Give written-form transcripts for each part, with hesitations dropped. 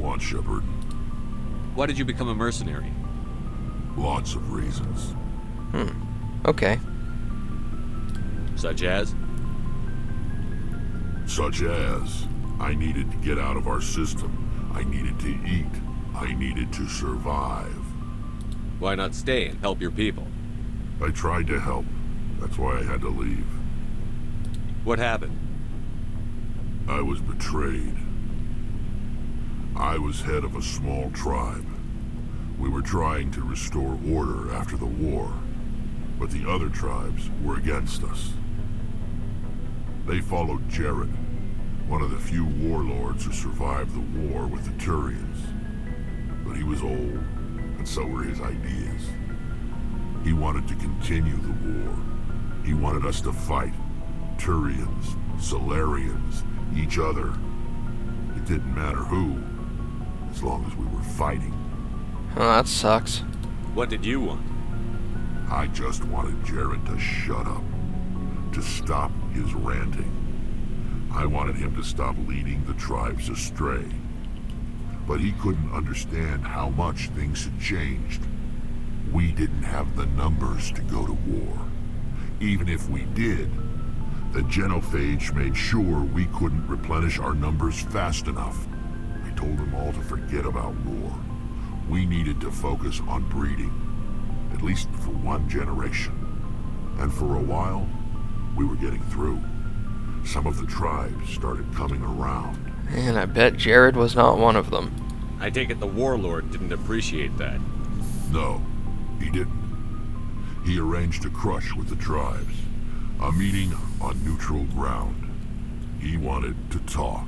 want, Shepard? Why did you become a mercenary? Lots of reasons. Okay. Such as? Such as, I needed to get out of our system. I needed to eat. I needed to survive. Why not stay and help your people? I tried to help. That's why I had to leave. What happened? I was betrayed. I was head of a small tribe. We were trying to restore order after the war, but the other tribes were against us. They followed Jared, one of the few warlords who survived the war with the Turians. But he was old, and so were his ideas. He wanted to continue the war. He wanted us to fight. Turians, Solarians, each other. It didn't matter who, as long as we were fighting. Oh, that sucks. What did you want? I just wanted Jared to shut up, to stop his ranting. I wanted him to stop leading the tribes astray. But he couldn't understand how much things had changed. We didn't have the numbers to go to war. Even if we did, the genophage made sure we couldn't replenish our numbers fast enough. I told them all to forget about war. We needed to focus on breeding, at least for one generation. And for a while, we were getting through. Some of the tribes started coming around. And I bet Jared was not one of them. I take it the warlord didn't appreciate that. No, he didn't. He arranged a crush with the tribes. A meeting on neutral ground. He wanted to talk.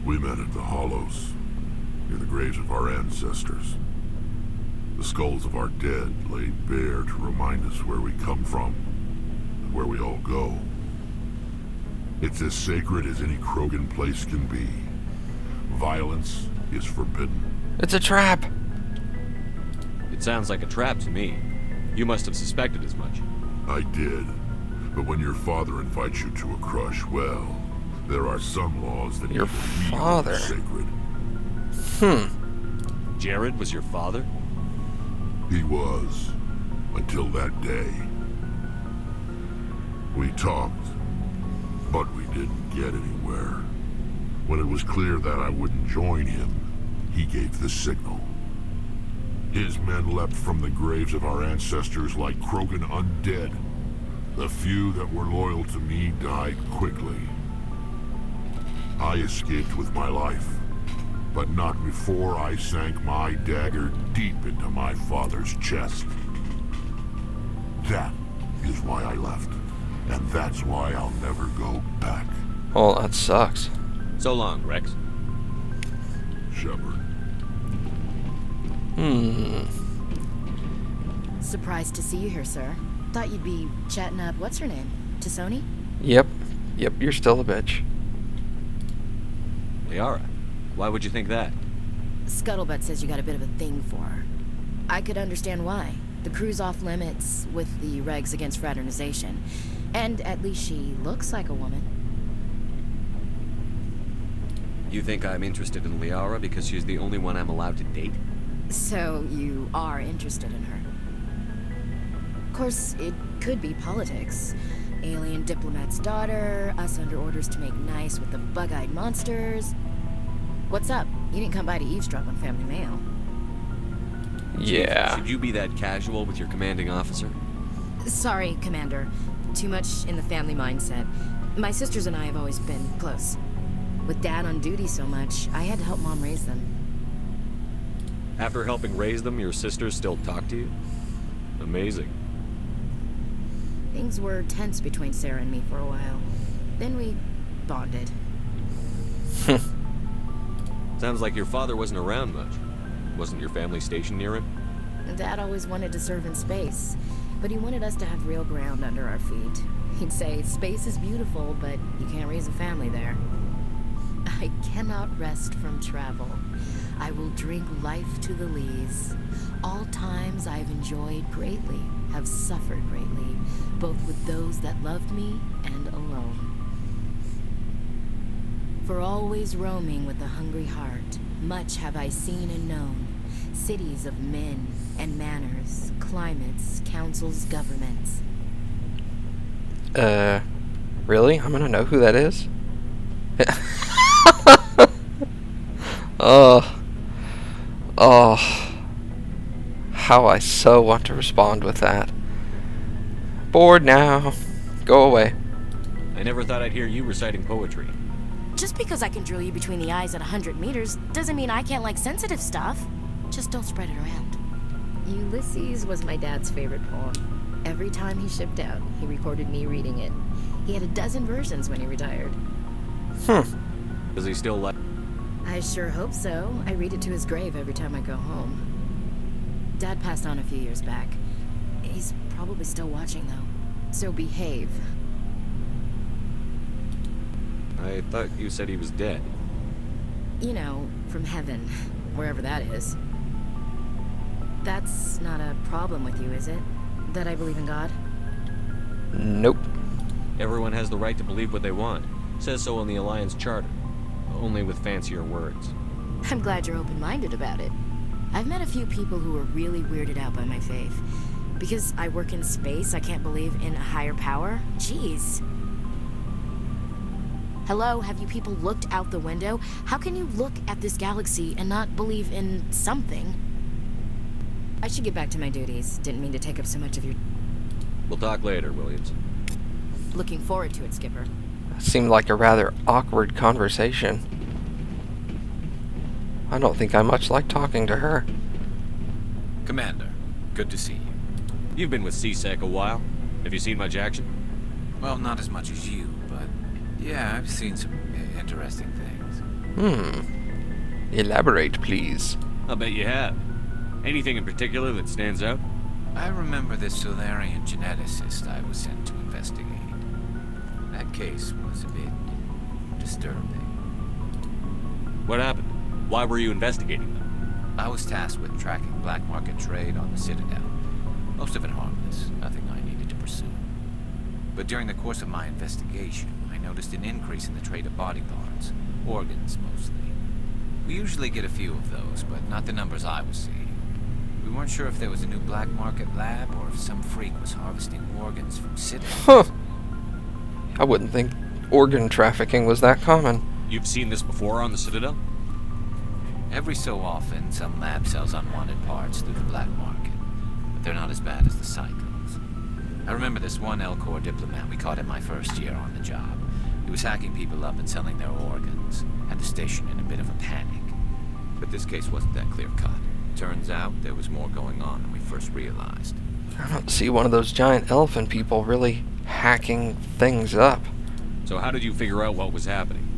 We met at the Hollows, near the graves of our ancestors. The skulls of our dead laid bare to remind us where we come from, and where we all go. It's as sacred as any Krogan place can be. Violence is forbidden. It's a trap! It sounds like a trap to me. You must have suspected as much. I did. But when your father invites you to a crush, well, there are some laws that Your father? Are sacred. Jared was your father? He was. Until that day. We talked, but we didn't get anywhere. When it was clear that I wouldn't join him, he gave the signal. His men leapt from the graves of our ancestors like Krogan undead. The few that were loyal to me died quickly. I escaped with my life, but not before I sank my dagger deep into my father's chest. That is why I left, and that's why I'll never go back. Oh, that sucks. So long, Rex. Shepard. Surprised to see you here, sir. Thought you'd be chatting up, what's her name? T'Soni? Yep, you're still a bitch. Liara, why would you think that? Scuttlebutt says you got a bit of a thing for her. I could understand why. The crew's off limits with the regs against fraternization. And at least she looks like a woman. You think I'm interested in Liara because she's the only one I'm allowed to date? So you are interested in her. Of course, it could be politics. Alien diplomat's daughter, us under orders to make nice with the bug-eyed monsters. What's up? You didn't come by to eavesdrop on Family Mail. Yeah. Should you be that casual with your commanding officer? Sorry, Commander. Too much in the family mindset. My sisters and I have always been close. With Dad on duty so much, I had to help Mom raise them. After helping raise them, your sisters still talk to you? Amazing. Things were tense between Sarah and me for a while. Then we bonded. Sounds like your father wasn't around much. Wasn't your family stationed near him? Dad always wanted to serve in space, but he wanted us to have real ground under our feet. He'd say, space is beautiful, but you can't raise a family there. I cannot rest from travel. I will drink life to the lees. All times I've enjoyed greatly, have suffered greatly, both with those that loved me and alone. For always roaming with a hungry heart, much have I seen and known. Cities of men and manners, climates, councils, governments. Really? I'm gonna know who that is? Oh. How I so want to respond with that. Bored now. Go away. I never thought I'd hear you reciting poetry. Just because I can drill you between the eyes at 100 meters doesn't mean I can't like sensitive stuff. Just don't spread it around. Ulysses was my dad's favorite poem. Every time he shipped out, he recorded me reading it. He had a dozen versions when he retired. Does he still like... I sure hope so. I read it to his grave every time I go home. Dad passed on a few years back. He's probably still watching, though. So behave. I thought you said he was dead. You know, from heaven, wherever that is. That's not a problem with you, is it? That I believe in God? Nope. Everyone has the right to believe what they want. Says so in the Alliance Charter. Only with fancier words. I'm glad you're open-minded about it. I've met a few people who are really weirded out by my faith. Because I work in space, I can't believe in a higher power? Jeez. Hello, have you people looked out the window? How can you look at this galaxy and not believe in something? I should get back to my duties. Didn't mean to take up so much of your... We'll talk later, Williams. Looking forward to it, Skipper. Seemed like a rather awkward conversation. I don't think I much like talking to her. Commander, good to see you. You've been with CSEC a while. Have you seen much action? Well, not as much as you, but yeah, I've seen some interesting things. Elaborate, please. I'll bet you have. Anything in particular that stands out? I remember this Solarian geneticist I was sent to investigate. That case was a bit disturbing. What happened? Why were you investigating them? I was tasked with tracking black market trade on the Citadel. Most of it harmless, nothing I needed to pursue. But during the course of my investigation, I noticed an increase in the trade of body parts, organs mostly. We usually get a few of those, but not the numbers I was seeing. We weren't sure if there was a new black market lab or if some freak was harvesting organs from citizens. I wouldn't think organ trafficking was that common. You've seen this before on the Citadel? Every so often, some lab sells unwanted parts through the black market, but they're not as bad as the cycles. I remember this one L-Corps diplomat we caught in my first year on the job. He was hacking people up and selling their organs, had the station in a bit of a panic. But this case wasn't that clear-cut. Turns out there was more going on than we first realized. I don't see one of those giant elephant people really hacking things up. So how did you figure out what was happening?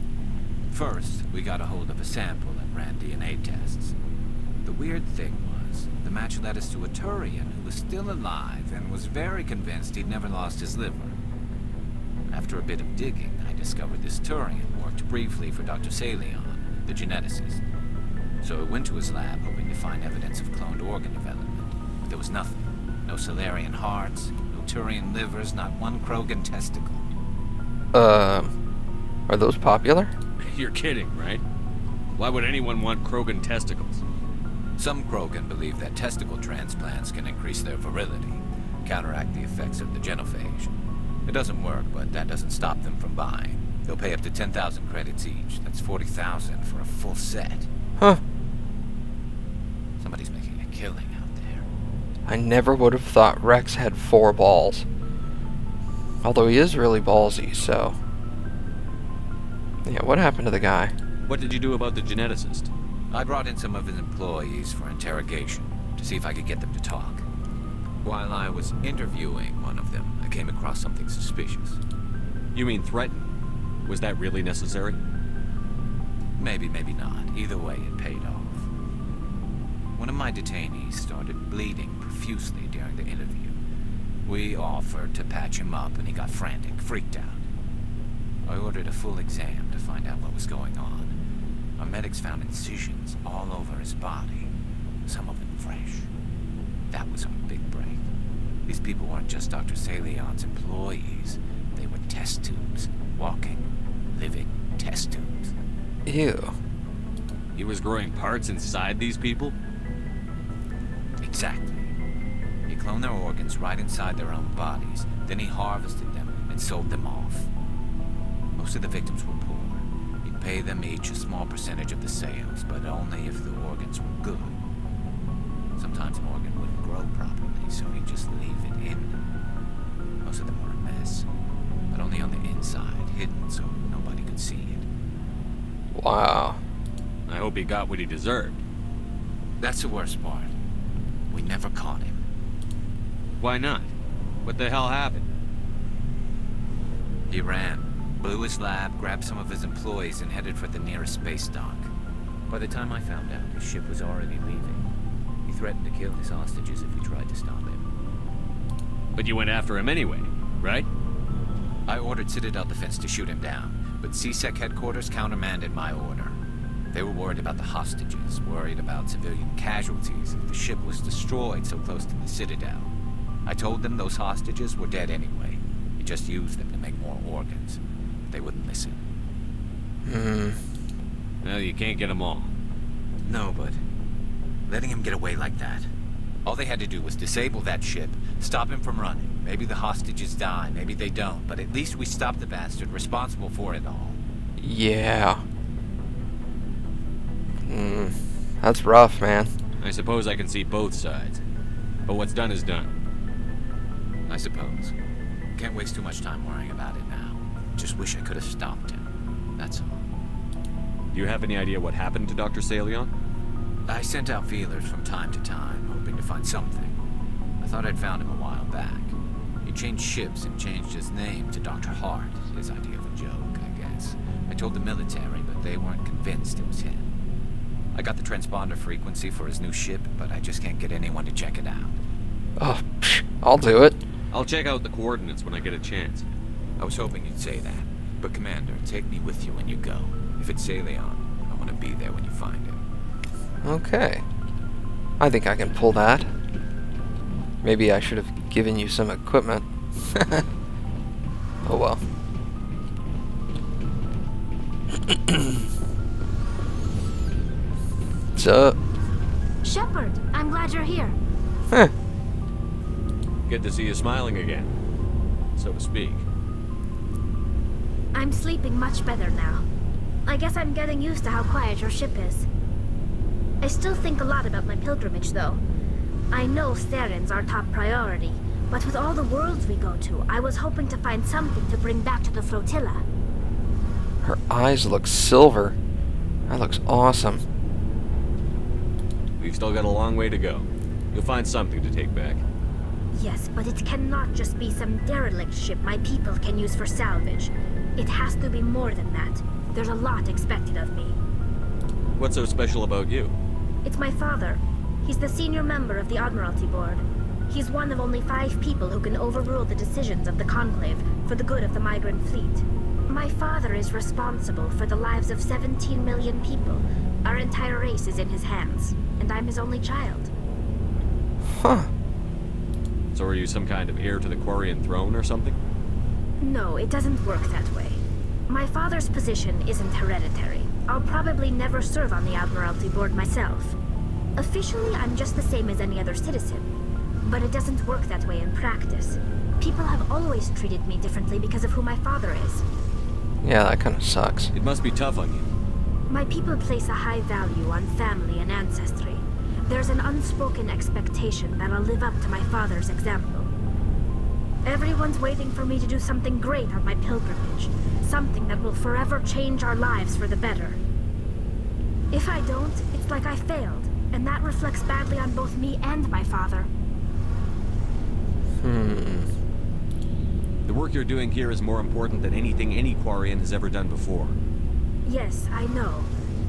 First, we got a hold of a sample and ran DNA tests. The weird thing was, the match led us to a Turian who was still alive and was very convinced he'd never lost his liver. After a bit of digging, I discovered this Turian worked briefly for Dr. Salion, the geneticist. So I went to his lab hoping to find evidence of cloned organ development, but there was nothing. No Solarian hearts, no Turian livers, not one Krogan testicle. Are those popular? You're kidding, right? Why would anyone want Krogan testicles? Some Krogan believe that testicle transplants can increase their virility, counteract the effects of the genophage. It doesn't work, but that doesn't stop them from buying. They'll pay up to 10,000 credits each. That's 40,000 for a full set. Huh. Somebody's making a killing out there. I never would have thought Rex had 4 balls. Although he is really ballsy, so... Yeah, what happened to the guy? What did you do about the geneticist? I brought in some of his employees for interrogation, to see if I could get them to talk. While I was interviewing one of them, I came across something suspicious. You mean threaten? Was that really necessary? Maybe, maybe not. Either way, it paid off. One of my detainees started bleeding profusely during the interview. We offered to patch him up, and he got frantic, freaked out. I ordered a full exam to find out what was going on. Our medics found incisions all over his body, some of them fresh. That was our big break. These people weren't just Dr. Salion's employees. They were test tubes, walking, living test tubes. Ew. He was growing parts inside these people? Exactly. He cloned their organs right inside their own bodies. Then he harvested them and sold them off. Most of the victims were poor. He'd pay them each a small percentage of the sales, but only if the organs were good. Sometimes an organ wouldn't grow properly, so he'd just leave it in. Most of them were a mess, but only on the inside, hidden so nobody could see it. Wow. I hope he got what he deserved. That's the worst part. We never caught him. Why not? What the hell happened? He ran, blew his lab, grabbed some of his employees, and headed for the nearest space dock. By the time I found out, his ship was already leaving. He threatened to kill his hostages if we tried to stop him. But you went after him anyway, right? I ordered Citadel Defense to shoot him down, but CSEC headquarters countermanded my order. They were worried about the hostages, worried about civilian casualties if the ship was destroyed so close to the Citadel. I told them those hostages were dead anyway. He just used them to make more organs. But they wouldn't listen. Well, you can't get them all. No, but letting him get away like that. All they had to do was disable that ship, stop him from running. Maybe the hostages die, maybe they don't, but at least we stopped the bastard responsible for it all. Yeah. That's rough, man. I suppose I can see both sides. But what's done is done. I suppose. Can't waste too much time worrying about it now. Just wish I could have stopped him. That's all. Do you have any idea what happened to Dr. Salion? I sent out feelers from time to time, hoping to find something. I thought I'd found him a while back. He changed ships and changed his name to Dr. Hart, his idea of a joke, I guess. I told the military, but they weren't convinced it was him. I got the transponder frequency for his new ship, but I just can't get anyone to check it out. Oh, I'll do it. I'll check out the coordinates when I get a chance. I was hoping you'd say that. But Commander, take me with you when you go. If it's Salion, I want to be there when you find him. Okay. I think I can pull that. Maybe I should have given you some equipment. Oh well. What's up? Shepard, I'm glad you're here. Huh. Good to see you smiling again, so to speak. I'm sleeping much better now. I guess I'm getting used to how quiet your ship is. I still think a lot about my pilgrimage, though. I know Theron's our top priority, but with all the worlds we go to, I was hoping to find something to bring back to the flotilla. Her eyes look silver. That looks awesome. We've still got a long way to go. You'll find something to take back. Yes, but it cannot just be some derelict ship my people can use for salvage. It has to be more than that. There's a lot expected of me. What's so special about you? It's my father. He's the senior member of the Admiralty Board. He's one of only 5 people who can overrule the decisions of the Conclave for the good of the migrant fleet. My father is responsible for the lives of 17 million people. Our entire race is in his hands, and I'm his only child. Huh. So are you some kind of heir to the Quarian throne or something? No, it doesn't work that way. My father's position isn't hereditary. I'll probably never serve on the Admiralty Board myself. Officially, I'm just the same as any other citizen. But it doesn't work that way in practice. People have always treated me differently because of who my father is. Yeah, that kind of sucks. It must be tough on you. My people place a high value on family and ancestry. There's an unspoken expectation that I'll live up to my father's example. Everyone's waiting for me to do something great on my pilgrimage. Something that will forever change our lives for the better. If I don't, it's like I failed, and that reflects badly on both me and my father. The work you're doing here is more important than anything any Quarian has ever done before. Yes, I know.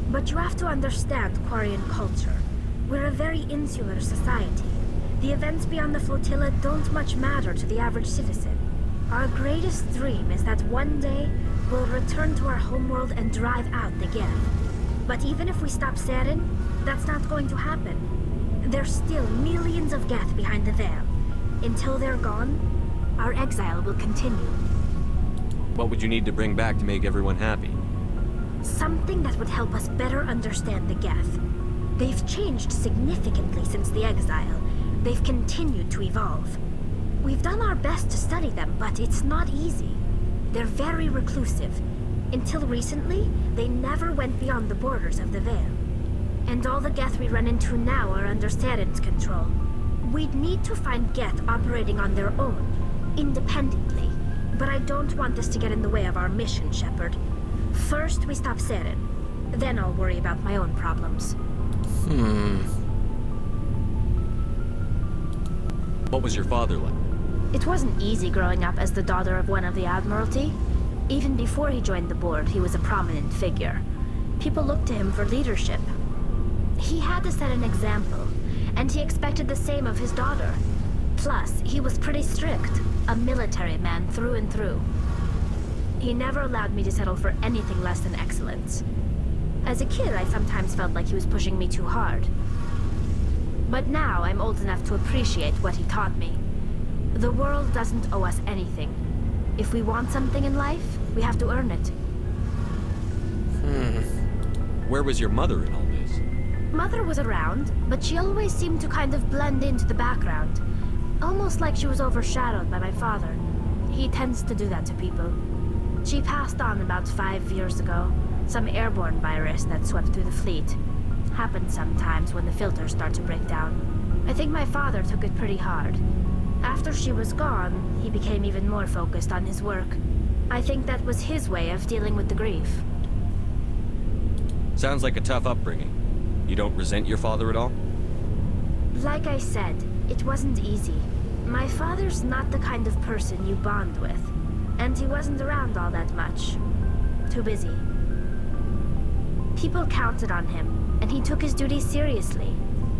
But you have to understand Quarian culture. We're a very insular society. The events beyond the flotilla don't much matter to the average citizen. Our greatest dream is that one day we'll return to our homeworld and drive out the Geth. But even if we stop Saren, that's not going to happen. There's still millions of Geth behind the veil. Until they're gone, our exile will continue. What would you need to bring back to make everyone happy? Something that would help us better understand the Geth. They've changed significantly since the exile. They've continued to evolve. We've done our best to study them, but it's not easy. They're very reclusive. Until recently, they never went beyond the borders of the Veil. And all the Geth we run into now are under Saren's control. We'd need to find Geth operating on their own, independently. But I don't want this to get in the way of our mission, Shepard. First, we stop Saren. Then I'll worry about my own problems. What was your father like? It wasn't easy growing up as the daughter of one of the Admiralty. Even before he joined the board, he was a prominent figure. People looked to him for leadership. He had to set an example, and he expected the same of his daughter. Plus, he was pretty strict, a military man through and through. He never allowed me to settle for anything less than excellence. As a kid, I sometimes felt like he was pushing me too hard. But now, I'm old enough to appreciate what he taught me. The world doesn't owe us anything. If we want something in life, we have to earn it. Where was your mother in all this? Mother was around, but she always seemed to kind of blend into the background. Almost like she was overshadowed by my father. He tends to do that to people. She passed on about 5 years ago. Some airborne virus that swept through the fleet. Happens sometimes when the filters start to break down. I think my father took it pretty hard. After she was gone, he became even more focused on his work. I think that was his way of dealing with the grief. Sounds like a tough upbringing. You don't resent your father at all? Like I said, it wasn't easy. My father's not the kind of person you bond with. And he wasn't around all that much. Too busy. People counted on him, and he took his duties seriously.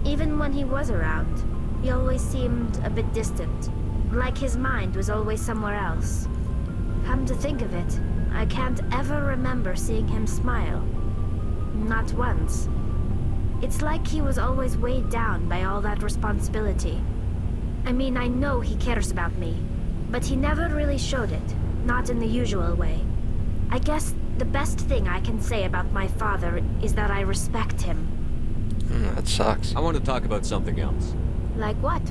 Even when he was around, he always seemed a bit distant. Like his mind was always somewhere else. Come to think of it, I can't ever remember seeing him smile. Not once. It's like he was always weighed down by all that responsibility. I mean, I know he cares about me, but he never really showed it, not in the usual way. I guess the best thing I can say about my father is that I respect him. That sucks. I want to talk about something else. Like what?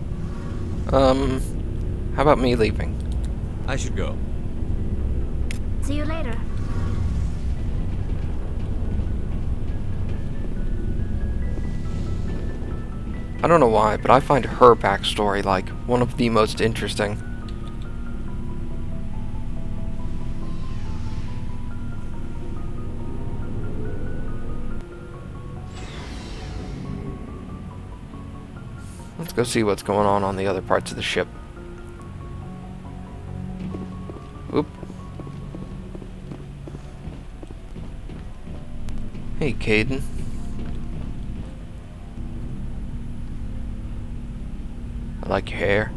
How about me leaving? I should go. See you later. I don't know why, but I find her backstory, like, one of the most interesting. Let's go see what's going on the other parts of the ship. Oop. Hey, Caden. I like your hair.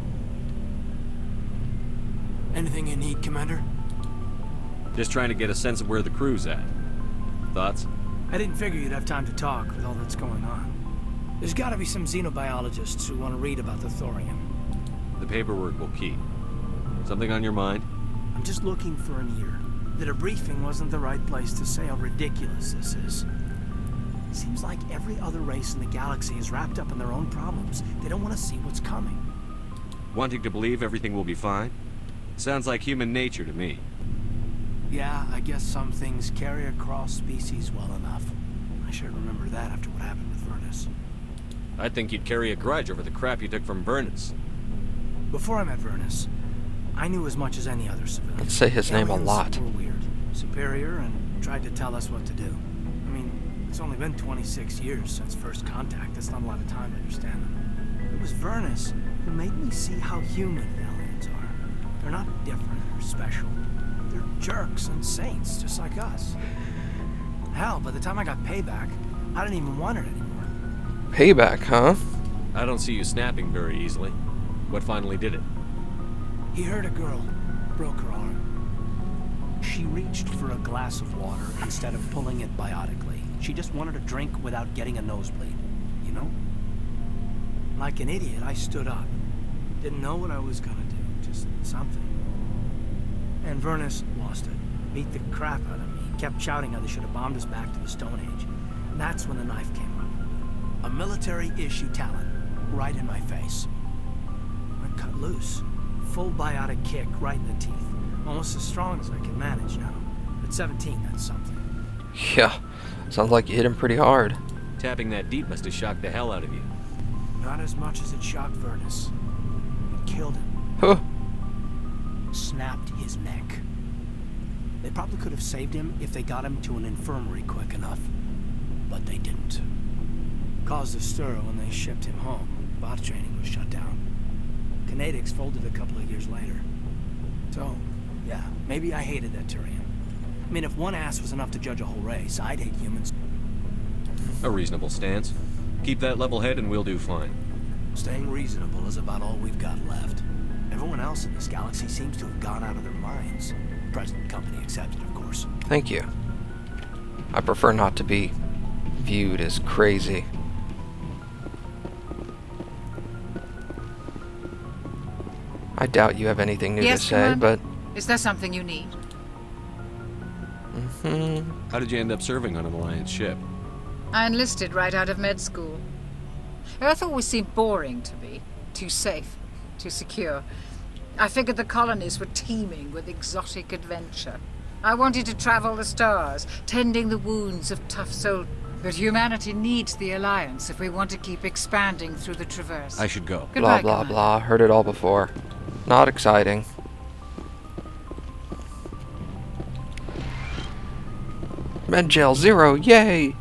Anything you need, Commander? Just trying to get a sense of where the crew's at. Thoughts? I didn't figure you'd have time to talk with all that's going on. There's gotta be some xenobiologists who want to read about the thorium. The paperwork will keep. Something on your mind? I'm just looking for an ear. That a briefing wasn't the right place to say how ridiculous this is. Seems like every other race in the galaxy is wrapped up in their own problems. They don't want to see what's coming. Wanting to believe everything will be fine? Sounds like human nature to me. Yeah, I guess some things carry across species well enough. I should remember that after what happened with Vernus. I think you'd carry a grudge over the crap you took from Vernus. Before I met Vernus, I knew as much as any other civilian. Let's say his name a Aliens lot. were weird, superior, and tried to tell us what to do. I mean, it's only been 26 years since first contact. That's not a lot of time to understand them. It was Vernus who made me see how human aliens are. They're not different or special. They're jerks and saints, just like us. Hell, by the time I got payback, I didn't even want it anymore. Payback, huh? I don't see you snapping very easily. What finally did it? He hurt a girl, broke her arm. She reached for a glass of water instead of pulling it biotically. She just wanted a drink without getting a nosebleed, you know? Like an idiot, I stood up. Didn't know what I was gonna do, just something. And Vernus lost it, beat the crap out of me. kept shouting how they should have bombed us back to the Stone Age. And that's when the knife came up. A military-issue talent, right in my face. I cut loose. Full biotic kick right in the teeth. Almost as strong as I can manage now. At 17, that's something. Yeah, sounds like you hit him pretty hard. Tapping that deep must have shocked the hell out of you. Not as much as it shocked Vernus. It killed him. Huh. Snapped his neck. They probably could have saved him if they got him to an infirmary quick enough. But they didn't. Caused a stir when they shipped him home. Bot training was shut down. Kinetics folded a couple of years later. So, yeah, maybe I hated that Turian. I mean, if one ass was enough to judge a whole race, I'd hate humans. A reasonable stance. Keep that level head and we'll do fine. Staying reasonable is about all we've got left. Everyone else in this galaxy seems to have gone out of their minds. Present company accepted, of course. Thank you. I prefer not to be viewed as crazy. I doubt you have anything new to say, but... Is there something you need? How did you end up serving on an Alliance ship? I enlisted right out of med school. Earth always seemed boring to me. Too safe, too secure. I figured the colonies were teeming with exotic adventure. I wanted to travel the stars, tending the wounds of tough souls. But humanity needs the Alliance if we want to keep expanding through the Traverse. I should go. Goodbye, blah, blah, Commander. blah. Heard it all before. Not exciting. Medi-Gel 0, yay!